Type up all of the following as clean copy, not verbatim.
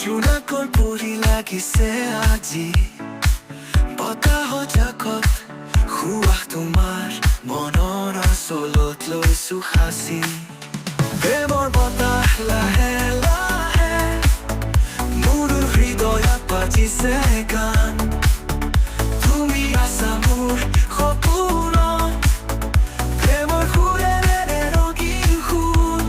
জোনাকৰ পৰি লাগিছে আজি বতাহ জাকত সুৱাস তোমাৰ মনৰ আচলত লৈছো সাঁচি প্ৰেমৰ বতাহ লাহে লাহে মোৰ হৃদয়ত বাজিছে গান তুমি আছা মোৰ সপোনত প্ৰেমৰ সুৰেৰে ৰঙীন সুৰ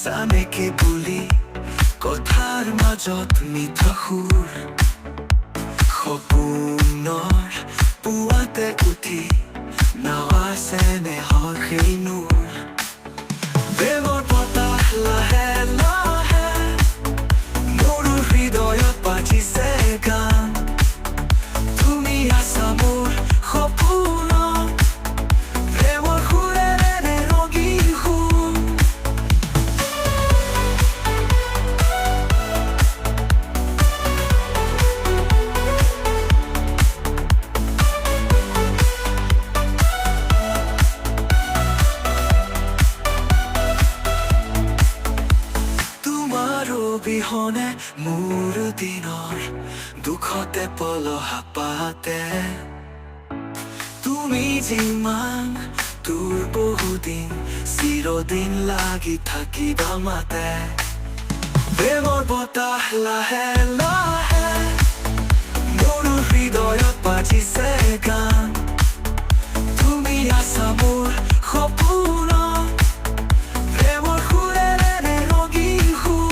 চামেকে বুলি কথাৰ মাজত মিঠা সুৰ সপোনৰ পুৱাতে উঠি নাৱাছে নেহৰ সেই নূৰ প্ৰেমৰ বতাহ লাহে লাহে মোৰ হৃদয়ত বাজিছে গান তুমি আছা মোৰ সপোনত প্ৰেমৰ সুৰেৰে ৰঙীন সুৰ বিহনে মোৰ দিনৰ দুখতে পলহা পাতে তুমি যিমান তোৰ বহুদিন চিৰদিন লাগি থাকিবা মাতে প্ৰেমৰ বতাহ লাহে লাহে মোৰ হৃদয়ত বাজিছে গান তুমি আছা মোৰ সপোনত প্ৰেমৰ সুৰেৰে ৰঙীন সুৰ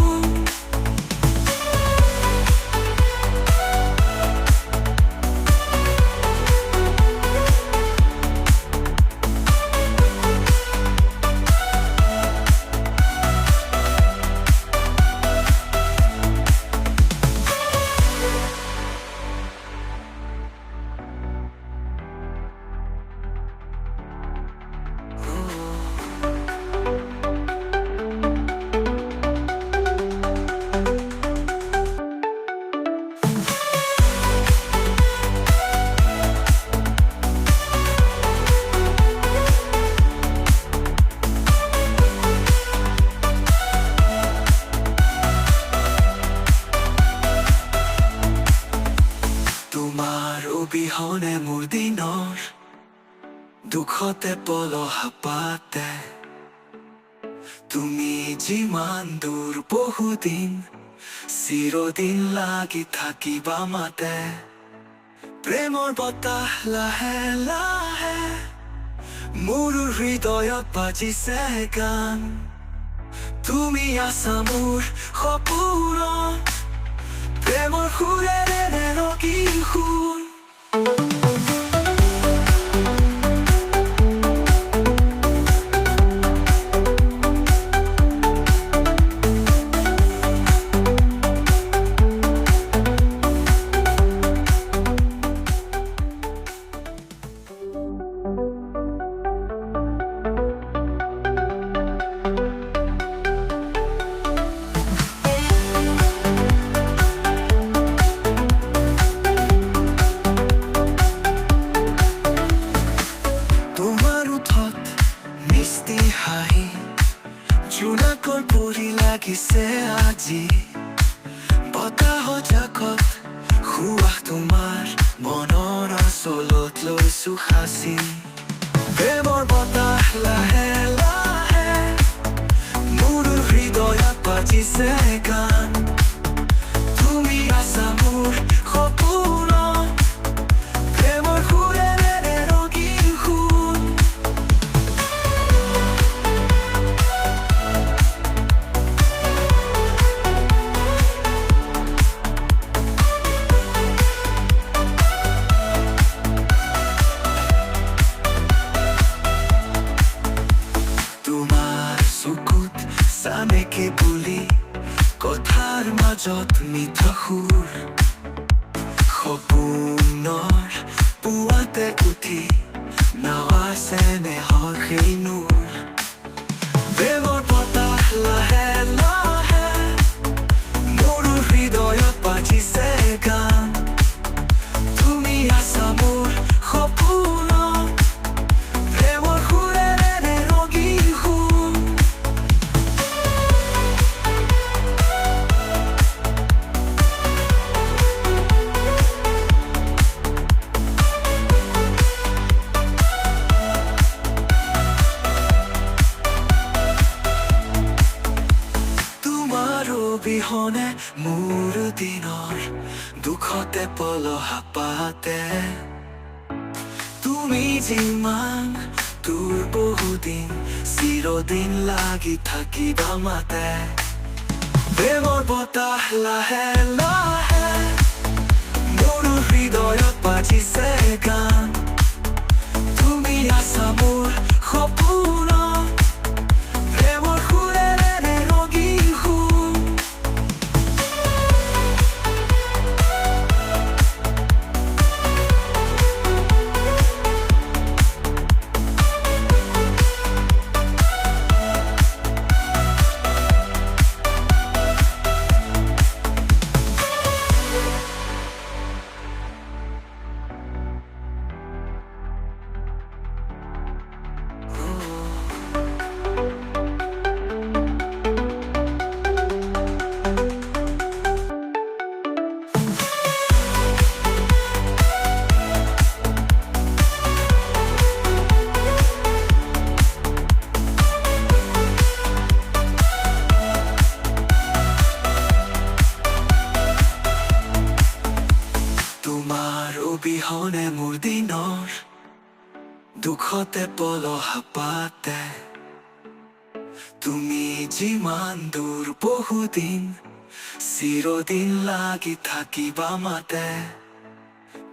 বিহনে মোৰ দিনৰ দুখতে পলহা পাতে তুমি যিমান দূৰ বহুদিন চিৰদিন লাগি থাকিবা মাতে প্ৰেমৰ বতাহ লাহে লাহে মোৰ হৃদয়ত বাজিছে গান তুমি আছা মোৰ সপোনত প্ৰেমৰ সুৰেৰে ৰঙীন সুৰ জোনাকৰ পৰি লাগিছে আজি বতাহ জাকত সুৱাস তোমাৰ মনৰ আচলত লৈছো সাঁচি প্ৰেমৰ বতাহ লাহে লাহে মোৰ হৃদয়ত বাজিছে গান তুমি আছা মোৰ সপোনত প্ৰেমৰ সুৰেৰে ৰঙীন সুৰ মাজত মিঠা সুৰ সপোনৰ পুৱাতে উঠি নাৱাছে নেহৰ সেই নূৰ প্ৰেমৰ বতাহ লাহে লাহে মোৰ হৃদয়ত বাজিছে গান তুমি আছা মোৰ সপোনত প্ৰেমৰ সুৰেৰে ৰঙীন সুৰ বিহনে মোৰ দিনৰ দুখতে পলহা পাতে তুমি যিমান তোৰ বহুদিন চিৰদিন লাগি থাকিবা মাতে প্ৰেমৰ বতাহ লাহে লাহে মোৰ হৃদয়ত বাজিছে গান তুমি আছা মোৰ সপোনত প্ৰেমৰ সুৰেৰে ৰঙীন সুৰ বিহনে মোৰ দিনৰ দুখতে পলহা পাতে তুমি যিমান দূৰ বহুদিন চিৰদিন লাগি থাকিবা মাতে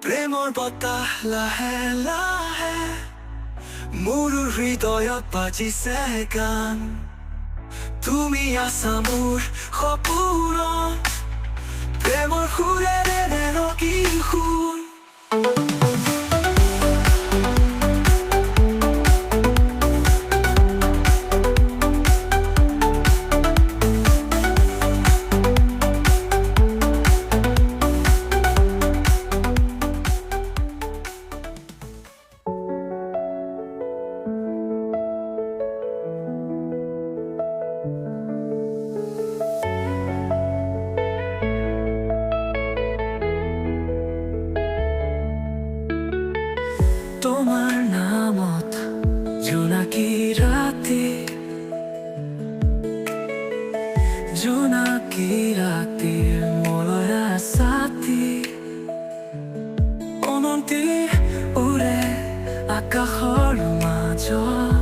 প্ৰেমৰ বতাহ লাহে লাহে মোৰ হৃদয়ত বাজিছে গান তুমি আছা মোৰ সপোনত প্ৰেমৰ সুৰেৰে ৰঙীন সুৰ তোমাৰ নামত জোনাকী ৰাতি ৰাতিৰ মলয়া ছাতি অনন্তি উৰে আকাশৰ মাজত